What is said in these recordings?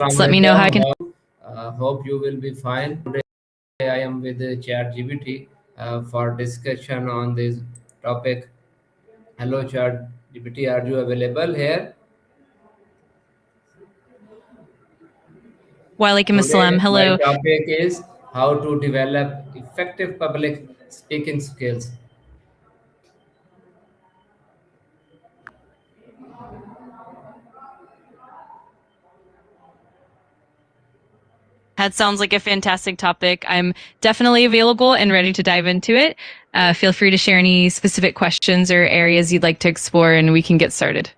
Let me know how I can. Hope you will be fine. Today I am with ChatGPT for discussion on this topic. Hello ChatGPT, are you available here? Walaikum assalam. Today my Hello. topic is how to develop effective public speaking skills. That sounds like a fantastic topic. I'm definitely available and ready to dive into it. Feel free to share any specific questions or areas you'd like to explore, and we can get started.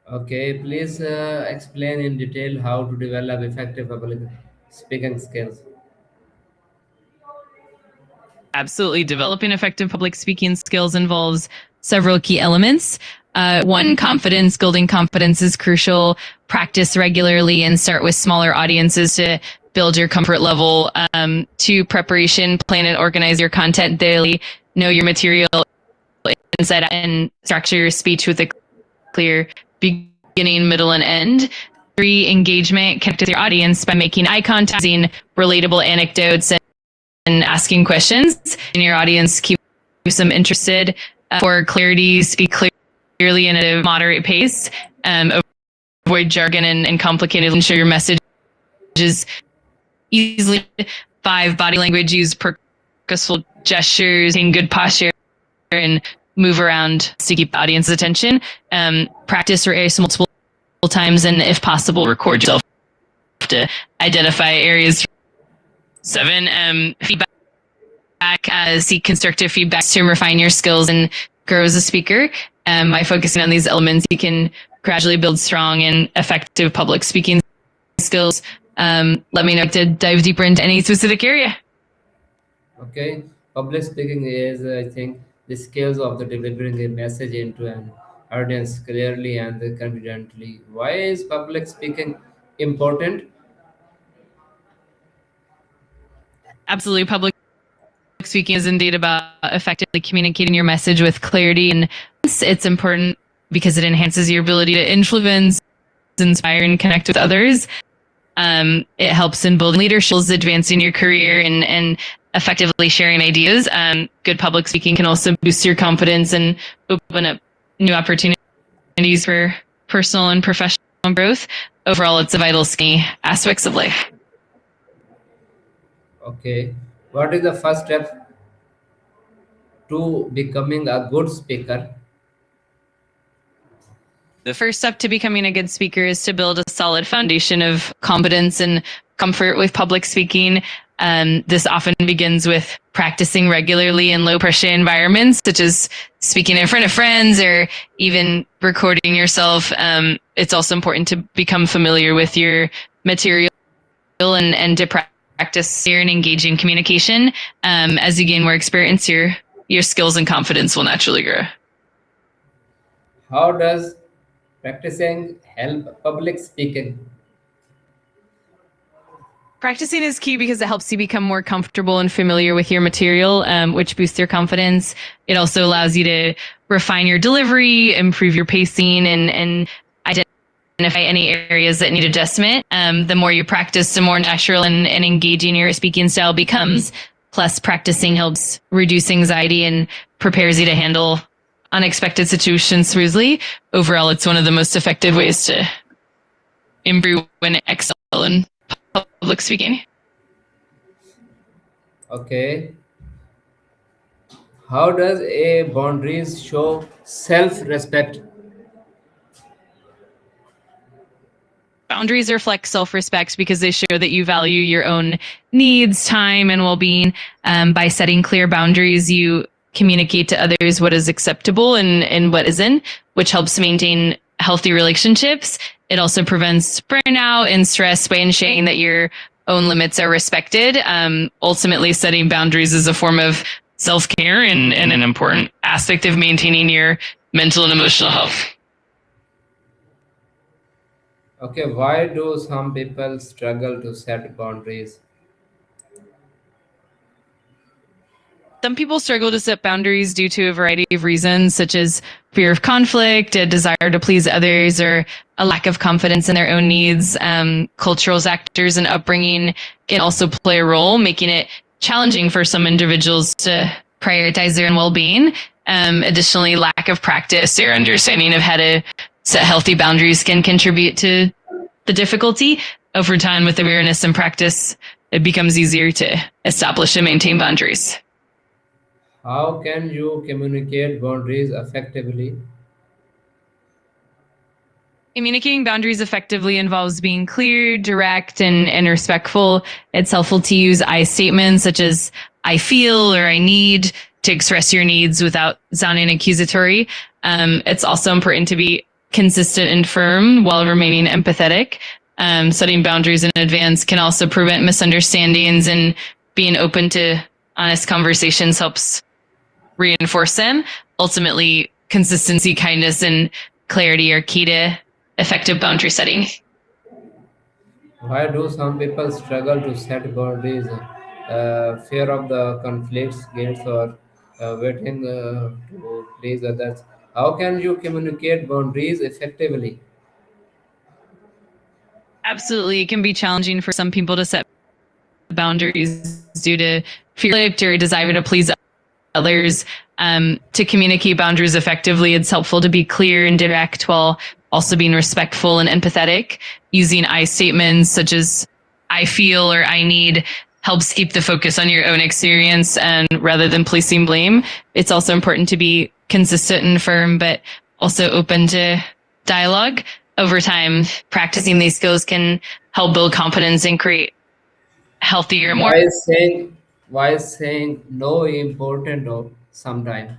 Okay, please explain in detail how to develop effective public speaking skills. Absolutely. Developing effective public speaking skills involves several key elements. One, confidence. Building confidence is crucial. Practice regularly and start with smaller audiences to build your comfort level. Two, preparation. Plan and organize your content daily. Know your material inside out and structure your speech with a clear beginning, middle, and end. Three, engagement. Connect with your audience by making eye contact, using relatable anecdotes, and asking questions in your audience. Keep them interested. For clarity, speak clearly in a moderate pace. Avoid jargon and complicated. Ensure your message is easily. Five, body language. Use purposeful gestures, maintain good posture, and move around to keep the audience's attention. Practice rehearse multiple times, and if possible, record yourself to identify areas. Seven, feedback. Seek constructive feedback to refine your skills and grow as a speaker. By focusing on these elements, you can gradually build strong and effective public speaking skills. Let me know to dive deeper into any specific area. Okay, public speaking is, I think, the skills of the delivering a message into an audience clearly and confidently. Why is public speaking important? Absolutely. Public speaking is indeed about effectively communicating your message with clarity, and it's important because it enhances your ability to influence, inspire, and connect with others. It helps in building leadership, advancing your career, and effectively sharing ideas. Good public speaking can also boost your confidence and open up new opportunities for personal and professional growth. Overall, it's a vital skill aspects of life. Okay, what is the first step to becoming a good speaker? The first step to becoming a good speaker is to build a solid foundation of competence and comfort with public speaking. This often begins with practicing regularly in low pressure environments, such as speaking in front of friends or even recording yourself. It's also important to become familiar with your material and to practice clear and engaging communication. As you gain more experience, your skills and confidence will naturally grow. How does practicing help public speaking? Practicing is key because it helps you become more comfortable and familiar with your material, which boosts your confidence. It also allows you to refine your delivery, improve your pacing, and identify any areas that need adjustment. The more you practice, the more natural and engaging your speaking style becomes. Plus, practicing helps reduce anxiety and prepares you to handle unexpected situations smoothly. Overall, it's one of the most effective ways to improve and excel in public speaking. Okay, how does a boundaries show self-respect? Boundaries reflect self-respect because they show that you value your own needs, time, and well-being. By setting clear boundaries, you communicate to others what is acceptable and what isn't, which helps maintain healthy relationships. It also prevents burnout and stress by ensuring that your own limits are respected. Ultimately, setting boundaries is a form of self-care and an important aspect of maintaining your mental and emotional health. Okay, why do some people struggle to set boundaries? Some people struggle to set boundaries due to a variety of reasons, such as fear of conflict, a desire to please others, or a lack of confidence in their own needs. Cultural factors and upbringing can also play a role, making it challenging for some individuals to prioritize their own well-being. Additionally, lack of practice or understanding of how to set healthy boundaries can contribute to the difficulty. Over time, with awareness and practice, it becomes easier to establish and maintain boundaries. How can you communicate boundaries effectively? Communicating boundaries effectively involves being clear, direct, and respectful. It's helpful to use I statements such as I feel or I need to express your needs without sounding accusatory. It's also important to be consistent and firm while remaining empathetic. Setting boundaries in advance can also prevent misunderstandings, and being open to honest conversations helps reinforce them. Ultimately, consistency, kindness, and clarity are key to effective boundary setting. Why do some people struggle to set boundaries? Fear of the conflicts, guilt, or waiting to please others. How can you communicate boundaries effectively? Absolutely, it can be challenging for some people to set boundaries due to fear or a desire to please others. To communicate boundaries effectively, it's helpful to be clear and direct while also being respectful and empathetic. Using I statements such as I feel or I need helps keep the focus on your own experience and rather than placing blame. It's also important to be consistent and firm, but also open to dialogue. Over time, practicing these skills can help build confidence and create healthier, more. Why is saying no important or sometime?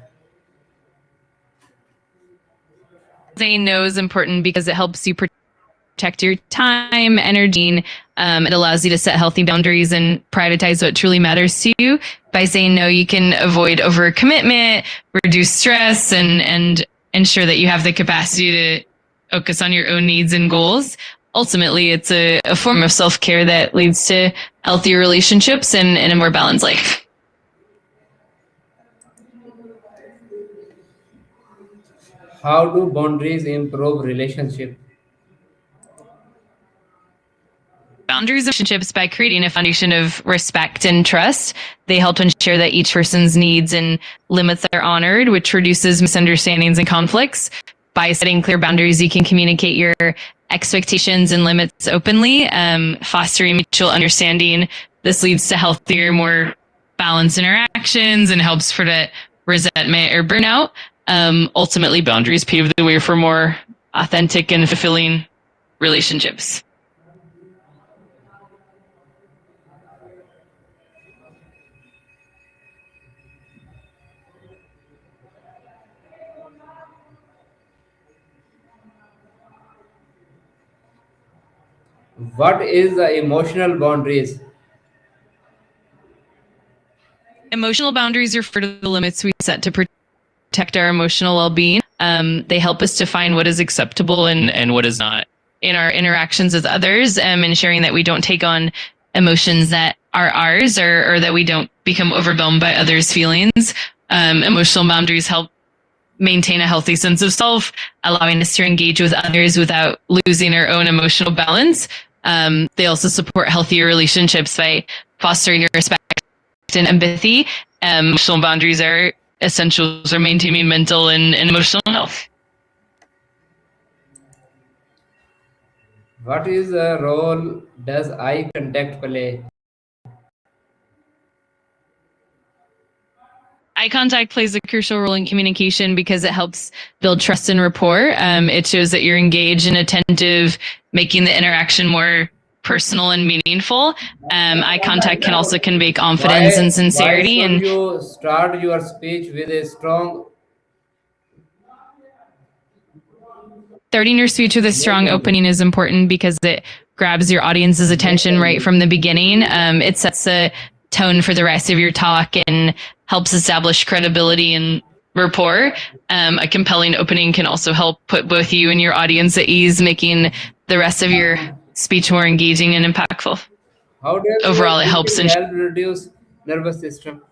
Saying no is important because it helps you protect your time, energy. It allows you to set healthy boundaries and prioritize what truly matters to you. By saying no, you can avoid overcommitment, reduce stress, and ensure that you have the capacity to focus on your own needs and goals. Ultimately, it's a form of self-care that leads to healthier relationships and a more balanced life. How do boundaries improve relationship? Boundaries of relationships by creating a foundation of respect and trust. They help to ensure that each person's needs and limits are honored, which reduces misunderstandings and conflicts. By setting clear boundaries, you can communicate your expectations and limits openly, fostering mutual understanding. This leads to healthier, more balanced interactions and helps prevent resentment or burnout. Ultimately, boundaries pave the way for more authentic and fulfilling relationships. What is the emotional boundaries? Emotional boundaries refer to the limits we set to protect our emotional well-being. They help us define what is acceptable and what is not in our interactions with others, ensuring that we don't take on emotions that are ours or that we don't become overwhelmed by others' feelings. Emotional boundaries help maintain a healthy sense of self, allowing us to engage with others without losing our own emotional balance. They also support healthier relationships by fostering respect and empathy. Emotional boundaries are essentials for maintaining mental and emotional health. What is the role does eye contact play? Eye contact plays a crucial role in communication because it helps build trust and rapport. It shows that you're engaged and attentive, making the interaction more personal and meaningful. Eye contact can also convey confidence and Why sincerity. should And you start your speech with a strong starting your speech with a strong opening is important because it grabs your audience's attention right from the beginning. It sets a tone for the rest of your talk and helps establish credibility and rapport. A compelling opening can also help put both you and your audience at ease, making the rest of your speech more engaging and impactful. How does Overall, it helps speaking ensure help reduce nervous system?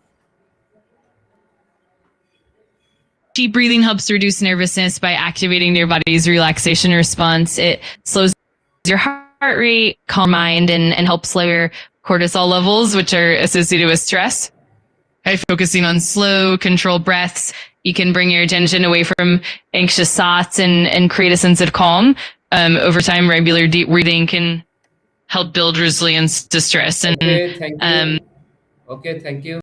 Deep breathing helps reduce nervousness by activating your body's relaxation response. It slows your heart rate, calm mind, and helps lower cortisol levels, which are associated with stress. By focusing on slow, controlled breaths, you can bring your attention away from anxious thoughts and create a sense of calm. Over time, regular deep breathing can help build resilience to stress. And Okay, thank you. Okay, thank you.